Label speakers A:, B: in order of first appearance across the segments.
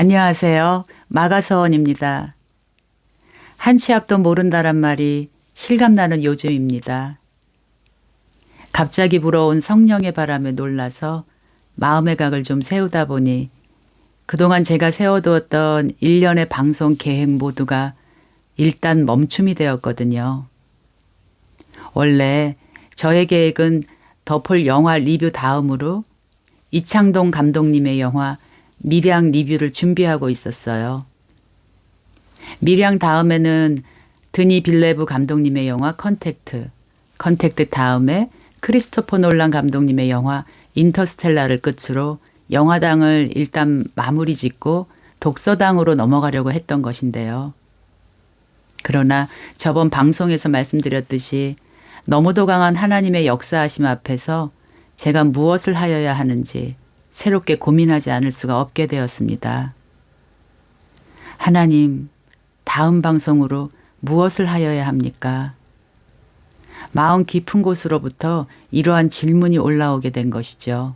A: 안녕하세요. 마가서원입니다. 한 치 앞도 모른다란 말이 실감나는 요즘입니다. 갑자기 불어온 성령의 바람에 놀라서 마음의 각을 좀 세우다 보니 그동안 제가 세워두었던 일련의 방송 계획 모두가 일단 멈춤이 되었거든요. 원래 저의 계획은 더 폴 영화 리뷰 다음으로 이창동 감독님의 영화 밀양 리뷰를 준비하고 있었어요. 밀양 다음에는 드니 빌레브 감독님의 영화 컨택트 다음에 크리스토퍼 놀란 감독님의 영화 인터스텔라를 끝으로 영화당을 일단 마무리 짓고 독서당으로 넘어가려고 했던 것인데요. 그러나 저번 방송에서 말씀드렸듯이 너무도 강한 하나님의 역사하심 앞에서 제가 무엇을 하여야 하는지 새롭게 고민하지 않을 수가 없게 되었습니다. 하나님, 다음 방송으로 무엇을 하여야 합니까? 마음 깊은 곳으로부터 이러한 질문이 올라오게 된 것이죠.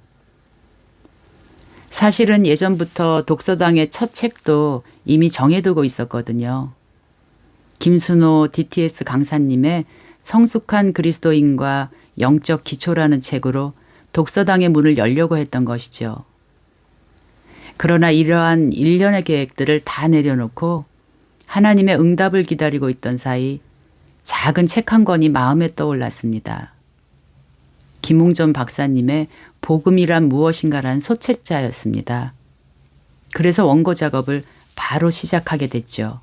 A: 사실은 예전부터 독서당의 첫 책도 이미 정해두고 있었거든요. 김순호 DTS 강사님의 성숙한 그리스도인과 영적 기초라는 책으로 독서당의 문을 열려고 했던 것이죠. 그러나 이러한 일련의 계획들을 다 내려놓고 하나님의 응답을 기다리고 있던 사이 작은 책 한 권이 마음에 떠올랐습니다. 김웅전 박사님의 복음이란 무엇인가란 소책자였습니다. 그래서 원고 작업을 바로 시작하게 됐죠.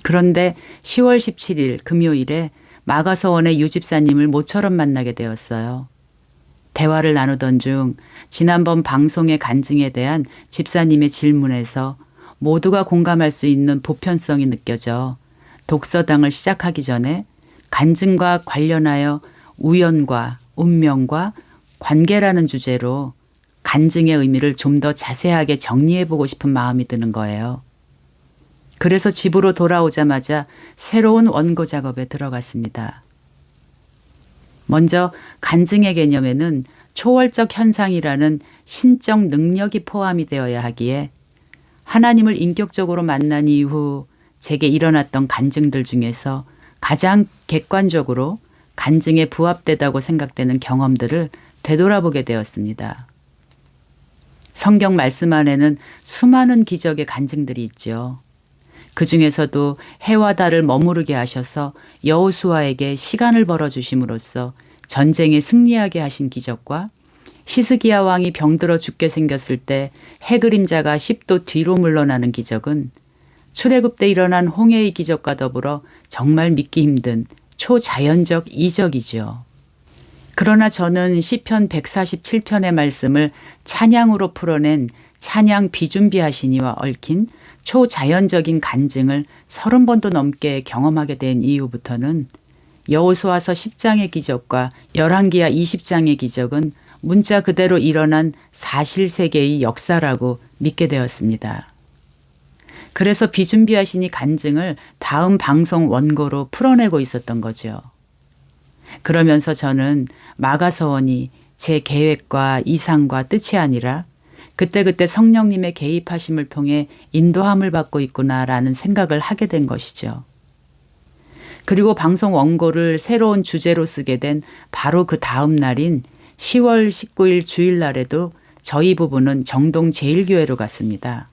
A: 그런데 10월 17일 금요일에 마가서원의 유 집사님을 모처럼 만나게 되었어요. 대화를 나누던 중 지난번 방송의 간증에 대한 집사님의 질문에서 모두가 공감할 수 있는 보편성이 느껴져 독서당을 시작하기 전에 간증과 관련하여 우연과 운명과 관계라는 주제로 간증의 의미를 좀 더 자세하게 정리해보고 싶은 마음이 드는 거예요. 그래서 집으로 돌아오자마자 새로운 원고 작업에 들어갔습니다. 먼저 간증의 개념에는 초월적 현상이라는 신적 능력이 포함이 되어야 하기에 하나님을 인격적으로 만난 이후 제게 일어났던 간증들 중에서 가장 객관적으로 간증에 부합되다고 생각되는 경험들을 되돌아보게 되었습니다. 성경 말씀 안에는 수많은 기적의 간증들이 있죠. 그 중에서도 해와 달을 머무르게 하셔서 여호수아에게 시간을 벌어주심으로써 전쟁에 승리하게 하신 기적과 히스기야 왕이 병들어 죽게 생겼을 때 해 그림자가 10도 뒤로 물러나는 기적은 출애굽 때 일어난 홍해의 기적과 더불어 정말 믿기 힘든 초자연적 이적이죠. 그러나 저는 시편 147편의 말씀을 찬양으로 풀어낸 찬양 비준비하시니와 얽힌 초자연적인 간증을 30번도 넘게 경험하게 된 이후부터는 여호수아서 10장의 기적과 열왕기하 20장의 기적은 문자 그대로 일어난 사실세계의 역사라고 믿게 되었습니다. 그래서 비준비하시니 간증을 다음 방송 원고로 풀어내고 있었던 거죠. 그러면서 저는 마가서원이 제 계획과 이상과 뜻이 아니라 그때그때 성령님의 개입하심을 통해 인도함을 받고 있구나라는 생각을 하게 된 것이죠. 그리고 방송 원고를 새로운 주제로 쓰게 된 바로 그 다음 날인 10월 19일 주일날에도 저희 부부는 정동제일교회로 갔습니다.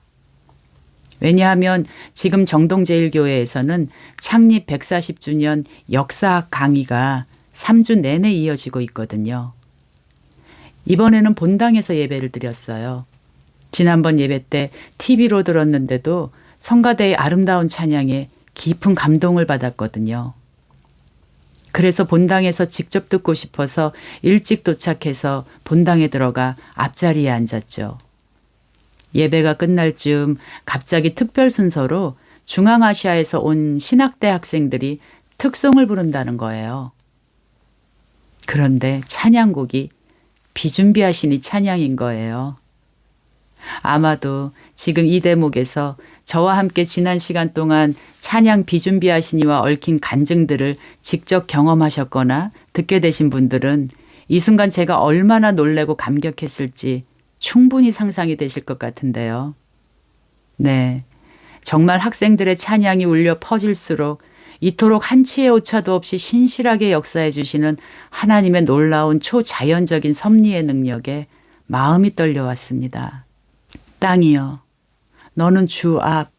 A: 왜냐하면 지금 정동제일교회에서는 창립 140주년 역사학 강의가 3주 내내 이어지고 있거든요. 이번에는 본당에서 예배를 드렸어요. 지난번 예배 때 TV로 들었는데도 성가대의 아름다운 찬양에 깊은 감동을 받았거든요. 그래서 본당에서 직접 듣고 싶어서 일찍 도착해서 본당에 들어가 앞자리에 앉았죠. 예배가 끝날 즈음 갑자기 특별 순서로 중앙아시아에서 온 신학대 학생들이 특송을 부른다는 거예요. 그런데 찬양곡이 비준비하시니 찬양인 거예요. 아마도 지금 이 대목에서 저와 함께 지난 시간 동안 찬양 비준비하시니와 얽힌 간증들을 직접 경험하셨거나 듣게 되신 분들은 이 순간 제가 얼마나 놀래고 감격했을지 충분히 상상이 되실 것 같은데요. 네, 정말 학생들의 찬양이 울려 퍼질수록 이토록 한치의 오차도 없이 신실하게 역사해 주시는 하나님의 놀라운 초자연적인 섭리의 능력에 마음이 떨려왔습니다. 땅이여, 너는 주 앞,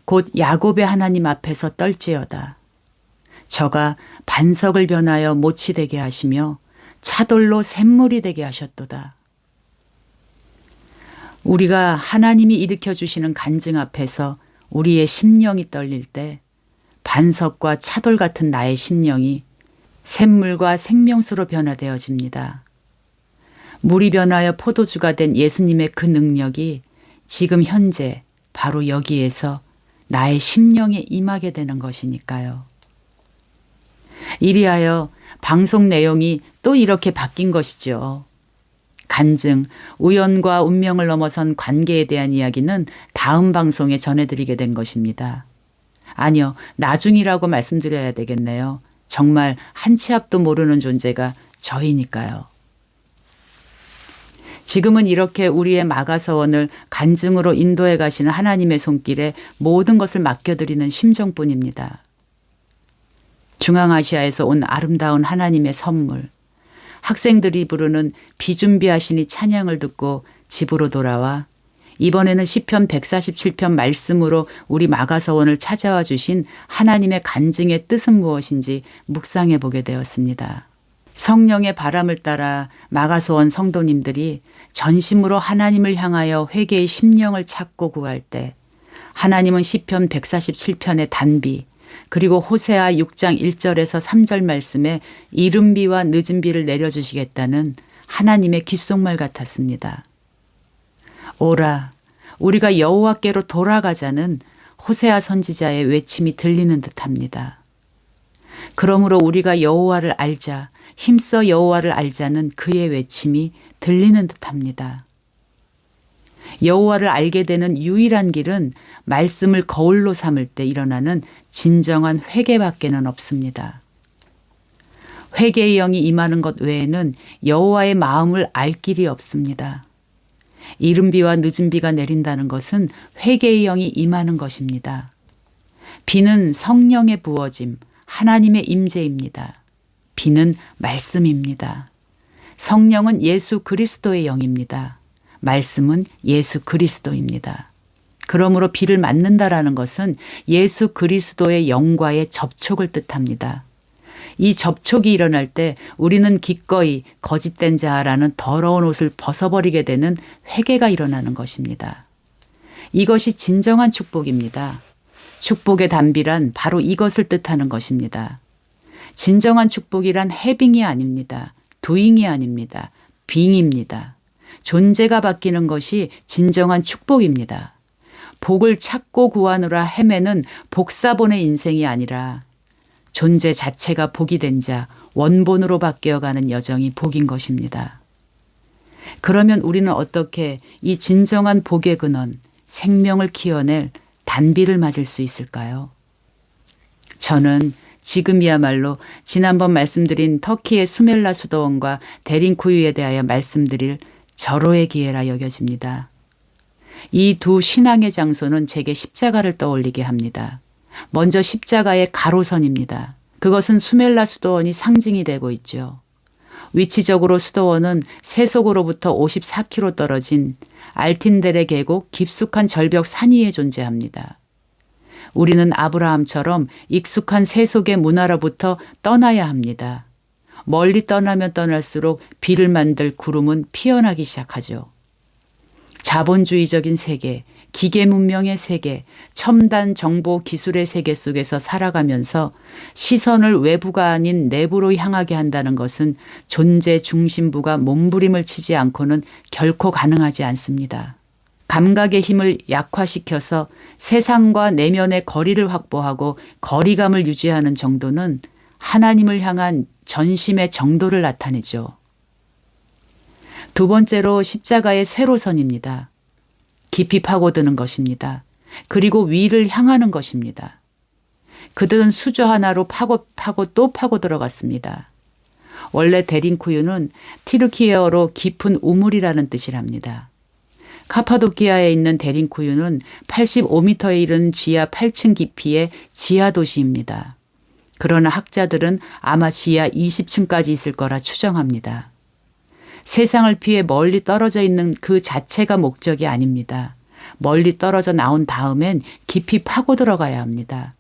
A: 곧 야곱의 하나님 앞에서 떨지어다. 저가 반석을 변하여 못이 되게 하시며 차돌로 샘물이 되게 하셨도다. 우리가 하나님이 일으켜 주시는 간증 앞에서 우리의 심령이 떨릴 때 반석과 차돌 같은 나의 심령이 샘물과 생명수로 변화되어집니다. 물이 변하여 포도주가 된 예수님의 그 능력이 지금 현재 바로 여기에서 나의 심령에 임하게 되는 것이니까요. 이리하여 방송 내용이 또 이렇게 바뀐 것이죠. 간증, 우연과 운명을 넘어선 관계에 대한 이야기는 다음 방송에 전해드리게 된 것입니다. 아니요, 나중이라고 말씀드려야 되겠네요. 정말 한 치 앞도 모르는 존재가 저희니까요. 지금은 이렇게 우리의 마가서원을 간증으로 인도해 가시는 하나님의 손길에 모든 것을 맡겨드리는 심정뿐입니다. 중앙아시아에서 온 아름다운 하나님의 선물, 학생들이 부르는 비준비하시니 찬양을 듣고 집으로 돌아와 이번에는 시편 147편 말씀으로 우리 마가서원을 찾아와 주신 하나님의 간증의 뜻은 무엇인지 묵상해 보게 되었습니다. 성령의 바람을 따라 마가서원 성도님들이 전심으로 하나님을 향하여 회개의 심령을 찾고 구할 때 하나님은 시편 147편의 단비 그리고 호세아 6장 1절에서 3절 말씀에 이른 비와 늦은 비를 내려주시겠다는 하나님의 귓속말 같았습니다. 오라, 우리가 여호와께로 돌아가자는 호세아 선지자의 외침이 들리는 듯합니다. 그러므로 우리가 여호와를 알자, 힘써 여호와를 알자는 그의 외침이 들리는 듯합니다. 여호와를 알게 되는 유일한 길은 말씀을 거울로 삼을 때 일어나는 진정한 회개밖에는 없습니다. 회개의 영이 임하는 것 외에는 여호와의 마음을 알 길이 없습니다. 이른 비와 늦은 비가 내린다는 것은 회개의 영이 임하는 것입니다. 비는 성령의 부어짐, 하나님의 임재입니다. 비는 말씀입니다. 성령은 예수 그리스도의 영입니다. 말씀은 예수 그리스도입니다. 그러므로 비를 맞는다라는 것은 예수 그리스도의 영과의 접촉을 뜻합니다. 이 접촉이 일어날 때 우리는 기꺼이 거짓된 자라는 더러운 옷을 벗어버리게 되는 회개가 일어나는 것입니다. 이것이 진정한 축복입니다. 축복의 단비란 바로 이것을 뜻하는 것입니다. 진정한 축복이란 해빙이 아닙니다. 도잉이 아닙니다. 빙입니다. 존재가 바뀌는 것이 진정한 축복입니다. 복을 찾고 구하느라 헤매는 복사본의 인생이 아니라 존재 자체가 복이 된 자, 원본으로 바뀌어가는 여정이 복인 것입니다. 그러면 우리는 어떻게 이 진정한 복의 근원, 생명을 키워낼 단비를 맞을 수 있을까요? 저는 지금이야말로 지난번 말씀드린 터키의 수멜라 수도원과 데린쿠유에 대하여 말씀드릴 절호의 기회라 여겨집니다. 이 두 신앙의 장소는 제게 십자가를 떠올리게 합니다. 먼저 십자가의 가로선입니다. 그것은 수멜라 수도원이 상징이 되고 있죠. 위치적으로 수도원은 세속으로부터 54km 떨어진 알틴데레 계곡 깊숙한 절벽 산 위에 존재합니다. 우리는 아브라함처럼 익숙한 세속의 문화로부터 떠나야 합니다. 멀리 떠나면 떠날수록 비를 만들 구름은 피어나기 시작하죠. 자본주의적인 세계, 기계 문명의 세계, 첨단 정보 기술의 세계 속에서 살아가면서 시선을 외부가 아닌 내부로 향하게 한다는 것은 존재 중심부가 몸부림을 치지 않고는 결코 가능하지 않습니다. 감각의 힘을 약화시켜서 세상과 내면의 거리를 확보하고 거리감을 유지하는 정도는 하나님을 향한 전심의 정도를 나타내죠. 두 번째로 십자가의 세로선입니다. 깊이 파고드는 것입니다. 그리고 위를 향하는 것입니다. 그들은 수저 하나로 파고 또 파고 들어갔습니다. 원래 데린쿠유는 티르키예어로 깊은 우물이라는 뜻이랍니다. 카파도키아에 있는 데린쿠유는 85m에 이른 지하 8층 깊이의 지하 도시입니다. 그러나 학자들은 아마 지하 20층까지 있을 거라 추정합니다. 세상을 피해 멀리 떨어져 있는 그 자체가 목적이 아닙니다. 멀리 떨어져 나온 다음엔 깊이 파고 들어가야 합니다.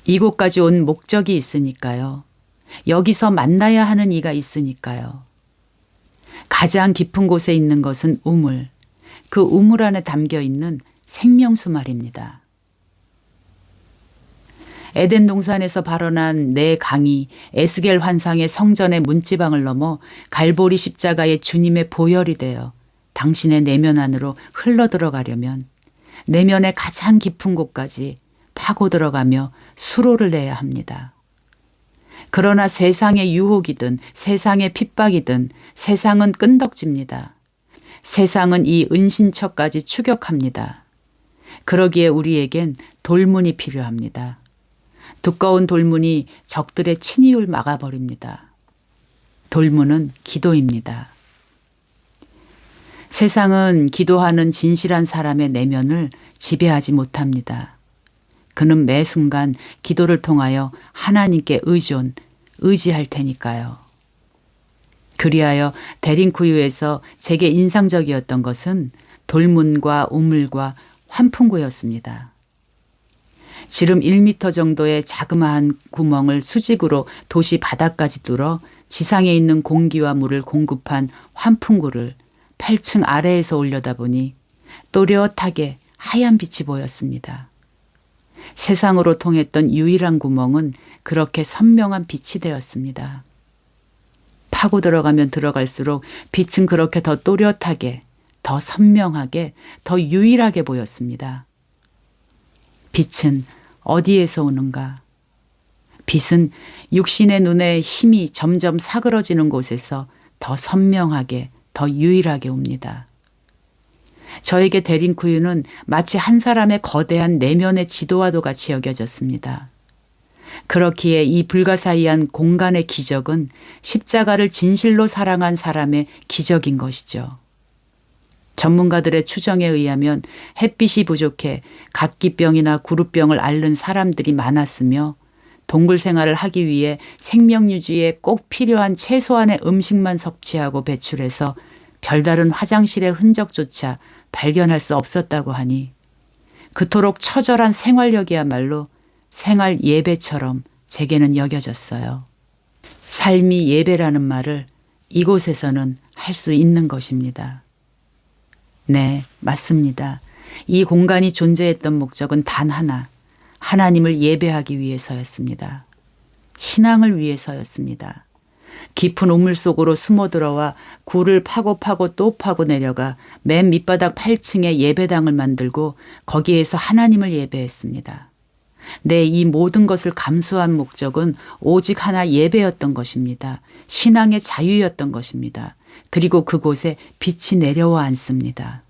A: 이곳까지 온 목적이 있으니까요. 여기서 만나야 하는 이가 있으니까요. 가장 깊은 곳에 있는 것은 우물, 그 우물 안에 담겨 있는 생명수 말입니다. 에덴 동산에서 발원한 네 강이 에스겔 환상의 성전의 문지방을 넘어 갈보리 십자가의 주님의 보혈이 되어 당신의 내면 안으로 흘러 들어가려면 내면의 가장 깊은 곳까지 파고 들어가며 수로를 내야 합니다. 그러나 세상의 유혹이든 세상의 핍박이든 세상은 끈덕집니다. 세상은 이 은신처까지 추격합니다. 그러기에 우리에겐 돌문이 필요합니다. 두꺼운 돌문이 적들의 침입을 막아버립니다. 돌문은 기도입니다. 세상은 기도하는 진실한 사람의 내면을 지배하지 못합니다. 그는 매 순간 기도를 통하여 하나님께 의지할 테니까요. 그리하여 데린쿠유에서 제게 인상적이었던 것은 돌문과 우물과 환풍구였습니다. 지름 1m 정도의 자그마한 구멍을 수직으로 도시 바닥까지 뚫어 지상에 있는 공기와 물을 공급한 환풍구를 8층 아래에서 올려다보니 또렷하게 하얀 빛이 보였습니다. 세상으로 통했던 유일한 구멍은 그렇게 선명한 빛이 되었습니다. 파고 들어가면 들어갈수록 빛은 그렇게 더 또렷하게, 더 선명하게, 더 유일하게 보였습니다. 빛은 어디에서 오는가? 빛은 육신의 눈에 힘이 점점 사그러지는 곳에서 더 선명하게, 더 유일하게 옵니다. 저에게 데린쿠유는 마치 한 사람의 거대한 내면의 지도와도 같이 여겨졌습니다. 그렇기에 이 불가사의한 공간의 기적은 십자가를 진실로 사랑한 사람의 기적인 것이죠. 전문가들의 추정에 의하면 햇빛이 부족해 각기병이나 구루병을 앓는 사람들이 많았으며 동굴 생활을 하기 위해 생명 유지에 꼭 필요한 최소한의 음식만 섭취하고 배출해서 별다른 화장실의 흔적조차 발견할 수 없었다고 하니 그토록 처절한 생활력이야말로 생활 예배처럼 제게는 여겨졌어요. 삶이 예배라는 말을 이곳에서는 할 수 있는 것입니다. 네, 맞습니다. 이 공간이 존재했던 목적은 단 하나, 하나님을 예배하기 위해서였습니다. 신앙을 위해서였습니다. 깊은 우물 속으로 숨어들어와 굴을 파고 또 파고 내려가 맨 밑바닥 8층에 예배당을 만들고 거기에서 하나님을 예배했습니다. 네, 이 모든 것을 감수한 목적은 오직 하나 예배였던 것입니다. 신앙의 자유였던 것입니다. 그리고 그곳에 빛이 내려와 앉습니다.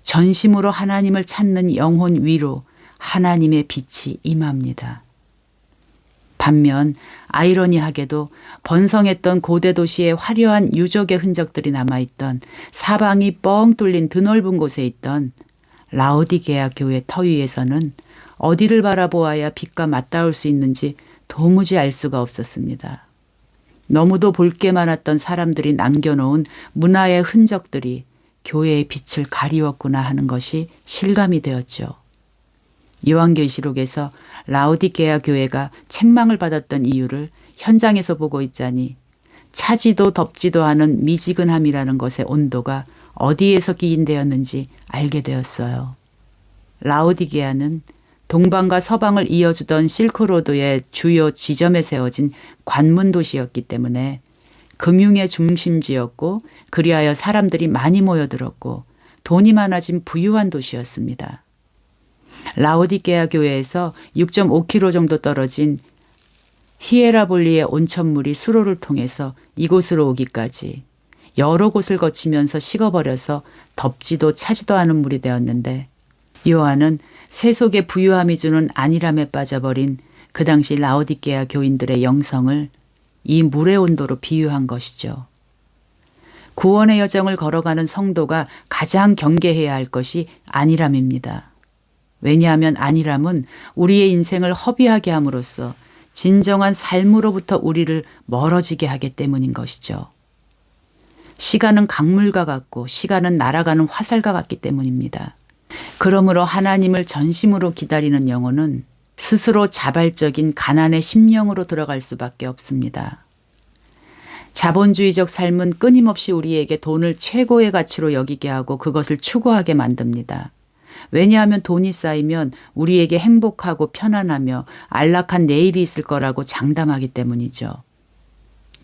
A: 전심으로 하나님을 찾는 영혼 위로 하나님의 빛이 임합니다. 반면 아이러니하게도 번성했던 고대 도시의 화려한 유적의 흔적들이 남아있던 사방이 뻥 뚫린 드넓은 곳에 있던 라오디게아 교회 터 위에서는 어디를 바라보아야 빛과 맞닿을 수 있는지 도무지 알 수가 없었습니다. 너무도 볼 게 많았던 사람들이 남겨놓은 문화의 흔적들이 교회의 빛을 가리웠구나 하는 것이 실감이 되었죠. 요한계시록에서 라오디게아 교회가 책망을 받았던 이유를 현장에서 보고 있자니 차지도 덥지도 않은 미지근함이라는 것의 온도가 어디에서 기인되었는지 알게 되었어요. 라오디게아는 동방과 서방을 이어주던 실크로드의 주요 지점에 세워진 관문 도시였기 때문에 금융의 중심지였고 그리하여 사람들이 많이 모여들었고 돈이 많아진 부유한 도시였습니다. 라오디게아 교회에서 6.5km 정도 떨어진 히에라볼리의 온천물이 수로를 통해서 이곳으로 오기까지 여러 곳을 거치면서 식어버려서 덥지도 차지도 않은 물이 되었는데 요한은 세속의 부유함이 주는 안일함에 빠져버린 그 당시 라오디게아 교인들의 영성을 이 물의 온도로 비유한 것이죠. 구원의 여정을 걸어가는 성도가 가장 경계해야 할 것이 안일함입니다. 왜냐하면 안일함은 우리의 인생을 허비하게 함으로써 진정한 삶으로부터 우리를 멀어지게 하기 때문인 것이죠. 시간은 강물과 같고 시간은 날아가는 화살과 같기 때문입니다. 그러므로 하나님을 전심으로 기다리는 영혼은 스스로 자발적인 가난의 심령으로 들어갈 수밖에 없습니다. 자본주의적 삶은 끊임없이 우리에게 돈을 최고의 가치로 여기게 하고 그것을 추구하게 만듭니다. 왜냐하면 돈이 쌓이면 우리에게 행복하고 편안하며 안락한 내일이 있을 거라고 장담하기 때문이죠.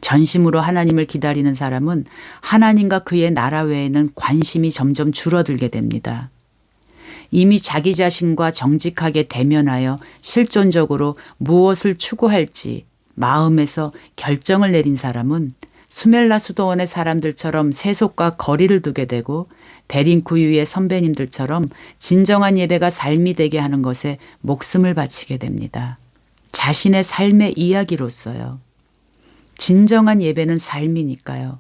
A: 전심으로 하나님을 기다리는 사람은 하나님과 그의 나라 외에는 관심이 점점 줄어들게 됩니다. 이미 자기 자신과 정직하게 대면하여 실존적으로 무엇을 추구할지 마음에서 결정을 내린 사람은 수멜라 수도원의 사람들처럼 세속과 거리를 두게 되고 데링쿠유의 선배님들처럼 진정한 예배가 삶이 되게 하는 것에 목숨을 바치게 됩니다. 자신의 삶의 이야기로서요. 진정한 예배는 삶이니까요.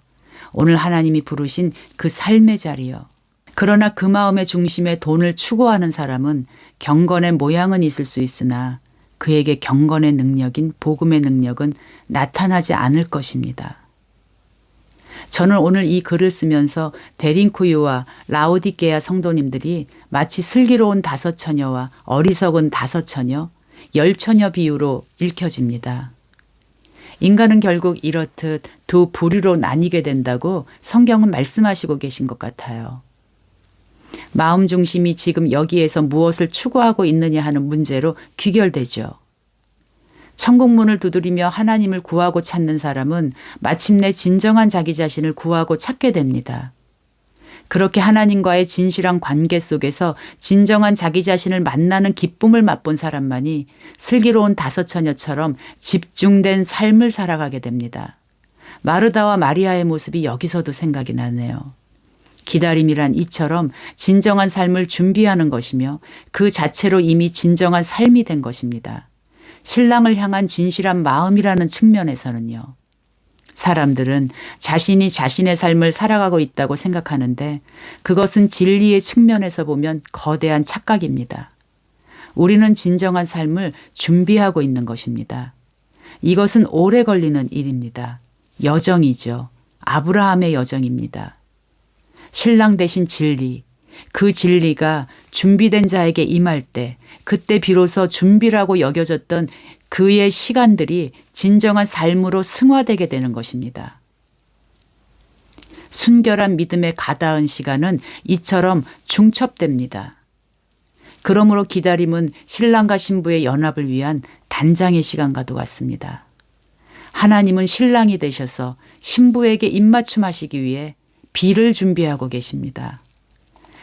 A: 오늘 하나님이 부르신 그 삶의 자리요. 그러나 그 마음의 중심에 돈을 추구하는 사람은 경건의 모양은 있을 수 있으나 그에게 경건의 능력인 복음의 능력은 나타나지 않을 것입니다. 저는 오늘 이 글을 쓰면서 데링쿠유와 라오디게아 성도님들이 마치 슬기로운 5처녀와 어리석은 5처녀, 10처녀 비유로 읽혀집니다. 인간은 결국 이렇듯 두 부류로 나뉘게 된다고 성경은 말씀하시고 계신 것 같아요. 마음 중심이 지금 여기에서 무엇을 추구하고 있느냐 하는 문제로 귀결되죠. 천국문을 두드리며 하나님을 구하고 찾는 사람은 마침내 진정한 자기 자신을 구하고 찾게 됩니다. 그렇게 하나님과의 진실한 관계 속에서 진정한 자기 자신을 만나는 기쁨을 맛본 사람만이 슬기로운 5처녀처럼 집중된 삶을 살아가게 됩니다. 마르다와 마리아의 모습이 여기서도 생각이 나네요. 기다림이란 이처럼 진정한 삶을 준비하는 것이며 그 자체로 이미 진정한 삶이 된 것입니다. 신랑을 향한 진실한 마음이라는 측면에서는요. 사람들은 자신이 자신의 삶을 살아가고 있다고 생각하는데 그것은 진리의 측면에서 보면 거대한 착각입니다. 우리는 진정한 삶을 준비하고 있는 것입니다. 이것은 오래 걸리는 일입니다. 여정이죠. 아브라함의 여정입니다. 신랑 대신 진리, 그 진리가 준비된 자에게 임할 때 그때 비로소 준비라고 여겨졌던 그의 시간들이 진정한 삶으로 승화되게 되는 것입니다. 순결한 믿음에 가닿은 시간은 이처럼 중첩됩니다. 그러므로 기다림은 신랑과 신부의 연합을 위한 단장의 시간과도 같습니다. 하나님은 신랑이 되셔서 신부에게 입맞춤하시기 위해 비를 준비하고 계십니다.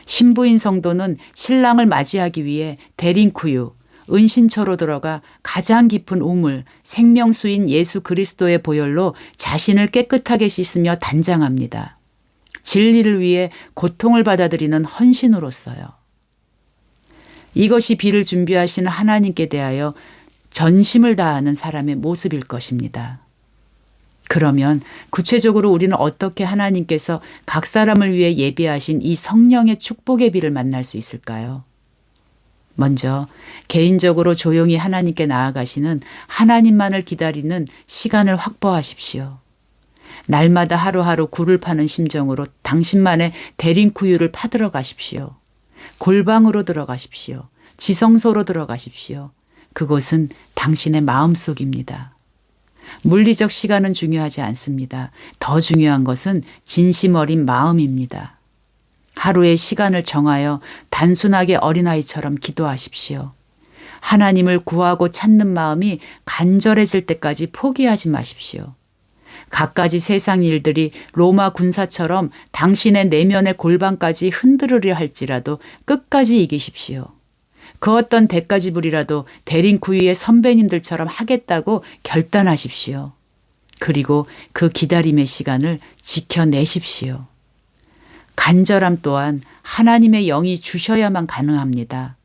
A: 신부인 성도는 신랑을 맞이하기 위해 데링쿠유, 은신처로 들어가 가장 깊은 우물, 생명수인 예수 그리스도의 보혈로 자신을 깨끗하게 씻으며 단장합니다. 진리를 위해 고통을 받아들이는 헌신으로서요. 이것이 비를 준비하시는 하나님께 대하여 전심을 다하는 사람의 모습일 것입니다. 그러면 구체적으로 우리는 어떻게 하나님께서 각 사람을 위해 예비하신 이 성령의 축복의 비를 만날 수 있을까요? 먼저 개인적으로 조용히 하나님께 나아가시는 하나님만을 기다리는 시간을 확보하십시오. 날마다 하루하루 굴을 파는 심정으로 당신만의 데링쿠유를 파들어 가십시오. 골방으로 들어가십시오. 지성소로 들어가십시오. 그곳은 당신의 마음속입니다. 물리적 시간은 중요하지 않습니다. 더 중요한 것은 진심 어린 마음입니다. 하루의 시간을 정하여 단순하게 어린아이처럼 기도하십시오. 하나님을 구하고 찾는 마음이 간절해질 때까지 포기하지 마십시오. 갖가지 세상 일들이 로마 군사처럼 당신의 내면의 골반까지 흔들으려 할지라도 끝까지 이기십시오. 그 어떤 대가지불이라도 데링쿠유의 선배님들처럼 하겠다고 결단하십시오. 그리고 그 기다림의 시간을 지켜내십시오. 간절함 또한 하나님의 영이 주셔야만 가능합니다.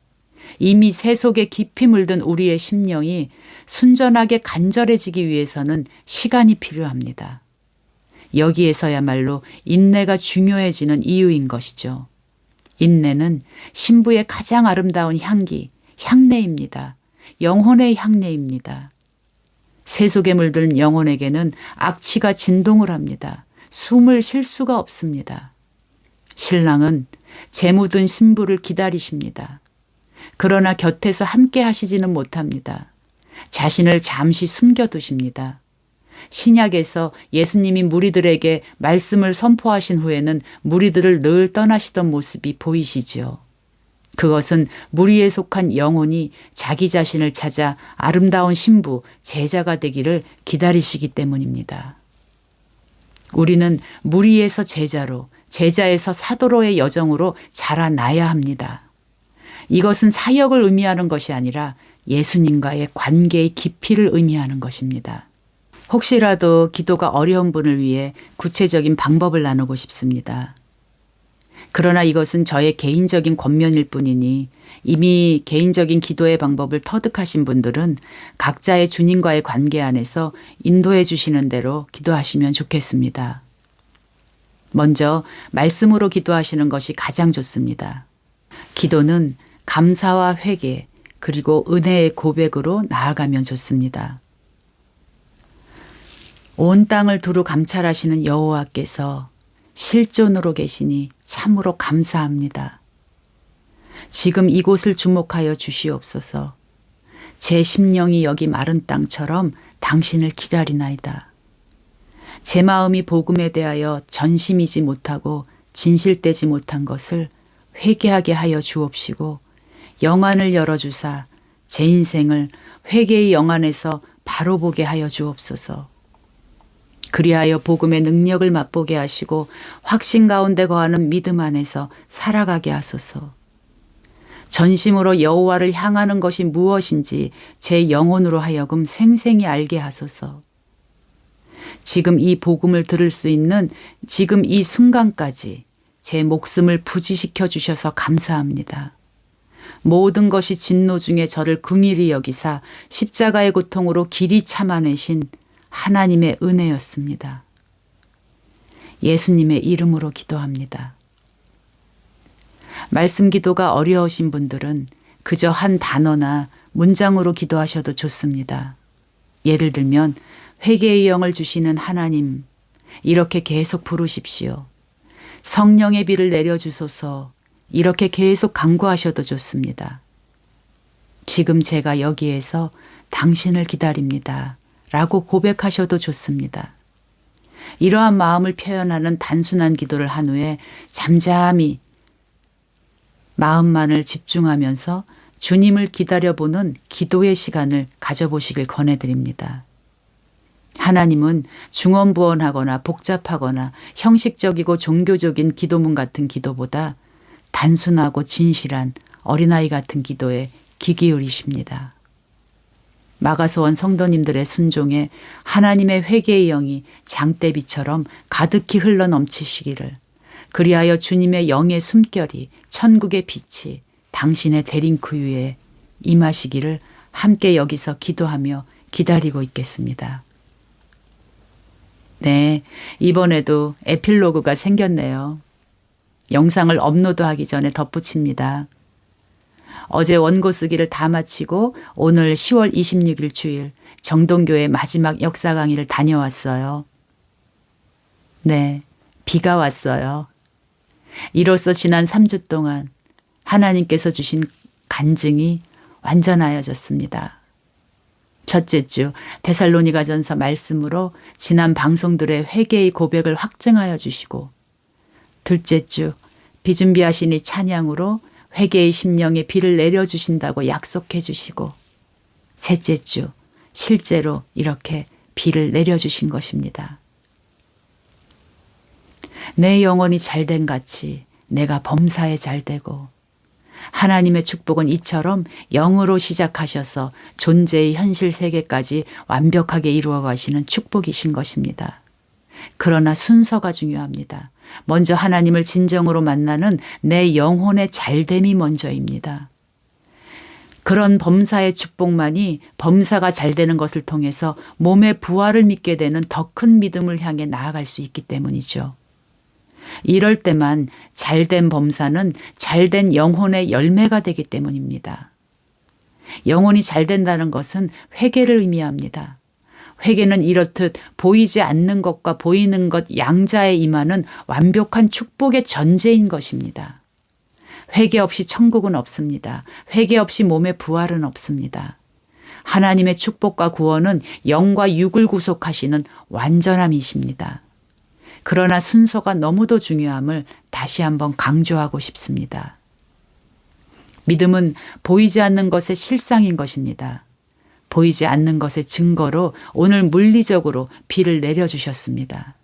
A: 이미 세속에 깊이 물든 우리의 심령이 순전하게 간절해지기 위해서는 시간이 필요합니다. 여기에서야말로 인내가 중요해지는 이유인 것이죠. 인내는 신부의 가장 아름다운 향기, 향내입니다. 영혼의 향내입니다. 새 속에 물든 영혼에게는 악취가 진동을 합니다. 숨을 쉴 수가 없습니다. 신랑은 재 묻은 신부를 기다리십니다. 그러나 곁에서 함께 하시지는 못합니다. 자신을 잠시 숨겨두십니다. 신약에서 예수님이 무리들에게 말씀을 선포하신 후에는 무리들을 늘 떠나시던 모습이 보이시지요. 그것은 무리에 속한 영혼이 자기 자신을 찾아 아름다운 신부, 제자가 되기를 기다리시기 때문입니다. 우리는 무리에서 제자로, 제자에서 사도로의 여정으로 자라나야 합니다. 이것은 사역을 의미하는 것이 아니라 예수님과의 관계의 깊이를 의미하는 것입니다. 혹시라도 기도가 어려운 분을 위해 구체적인 방법을 나누고 싶습니다. 그러나 이것은 저의 개인적인 권면일 뿐이니 이미 개인적인 기도의 방법을 터득하신 분들은 각자의 주님과의 관계 안에서 인도해 주시는 대로 기도하시면 좋겠습니다. 먼저 말씀으로 기도하시는 것이 가장 좋습니다. 기도는 감사와 회개 그리고 은혜의 고백으로 나아가면 좋습니다. 온 땅을 두루 감찰하시는 여호와께서 실존으로 계시니 참으로 감사합니다. 지금 이곳을 주목하여 주시옵소서. 제 심령이 여기 마른 땅처럼 당신을 기다리나이다. 제 마음이 복음에 대하여 전심이지 못하고 진실되지 못한 것을 회개하게 하여 주옵시고 영안을 열어주사 제 인생을 회개의 영안에서 바로 보게 하여 주옵소서. 그리하여 복음의 능력을 맛보게 하시고 확신 가운데 거하는 믿음 안에서 살아가게 하소서. 전심으로 여호와를 향하는 것이 무엇인지 제 영혼으로 하여금 생생히 알게 하소서. 지금 이 복음을 들을 수 있는 지금 이 순간까지 제 목숨을 부지시켜 주셔서 감사합니다. 모든 것이 진노 중에 저를 긍휼히 여기사 십자가의 고통으로 길이 참아내신 하나님의 은혜였습니다. 예수님의 이름으로 기도합니다. 말씀 기도가 어려우신 분들은 그저 한 단어나 문장으로 기도하셔도 좋습니다. 예를 들면 회개의 영을 주시는 하나님, 이렇게 계속 부르십시오. 성령의 비를 내려주소서, 이렇게 계속 간구하셔도 좋습니다. 지금 제가 여기에서 당신을 기다립니다. 라고 고백하셔도 좋습니다. 이러한 마음을 표현하는 단순한 기도를 한 후에 잠잠히 마음만을 집중하면서 주님을 기다려보는 기도의 시간을 가져보시길 권해드립니다. 하나님은 중언부언하거나 복잡하거나 형식적이고 종교적인 기도문 같은 기도보다 단순하고 진실한 어린아이 같은 기도에 귀 기울이십니다. 마가서원 성도님들의 순종에 하나님의 회개의 영이 장대비처럼 가득히 흘러 넘치시기를, 그리하여 주님의 영의 숨결이 천국의 빛이 당신의 대링크 위에 임하시기를 함께 여기서 기도하며 기다리고 있겠습니다. 네, 이번에도 에필로그가 생겼네요. 영상을 업로드하기 전에 덧붙입니다. 어제 원고 쓰기를 다 마치고 오늘 10월 26일 주일 정동교회 마지막 역사 강의를 다녀왔어요. 네, 비가 왔어요. 이로써 지난 3주 동안 하나님께서 주신 간증이 완전하여졌습니다. 첫째 주 데살로니가전서 말씀으로 지난 방송들의 회개의 고백을 확증하여 주시고, 둘째 주 비준비하시니 찬양으로 회개의 심령에 비를 내려주신다고 약속해 주시고, 셋째 주 실제로 이렇게 비를 내려주신 것입니다. 내 영혼이 잘된 같이 내가 범사에 잘되고, 하나님의 축복은 이처럼 영으로 시작하셔서 존재의 현실 세계까지 완벽하게 이루어 가시는 축복이신 것입니다. 그러나 순서가 중요합니다. 먼저 하나님을 진정으로 만나는 내 영혼의 잘됨이 먼저입니다. 그런 범사의 축복만이 범사가 잘 되는 것을 통해서 몸의 부활을 믿게 되는 더 큰 믿음을 향해 나아갈 수 있기 때문이죠. 이럴 때만 잘된 범사는 잘된 영혼의 열매가 되기 때문입니다. 영혼이 잘 된다는 것은 회개를 의미합니다. 회개는 이렇듯 보이지 않는 것과 보이는 것 양자에 임하는 완벽한 축복의 전제인 것입니다. 회개 없이 천국은 없습니다. 회개 없이 몸의 부활은 없습니다. 하나님의 축복과 구원은 영과 육을 구속하시는 완전함이십니다. 그러나 순서가 너무도 중요함을 다시 한번 강조하고 싶습니다. 믿음은 보이지 않는 것의 실상인 것입니다. 보이지 않는 것의 증거로 오늘 물리적으로 비를 내려주셨습니다.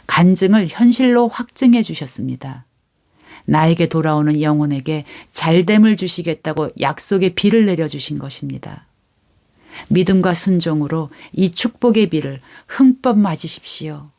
A: 간증을 현실로 확증해 주셨습니다. 나에게 돌아오는 영혼에게 잘됨을 주시겠다고 약속의 비를 내려주신 것입니다. 믿음과 순종으로 이 축복의 비를 흠뻑 맞으십시오.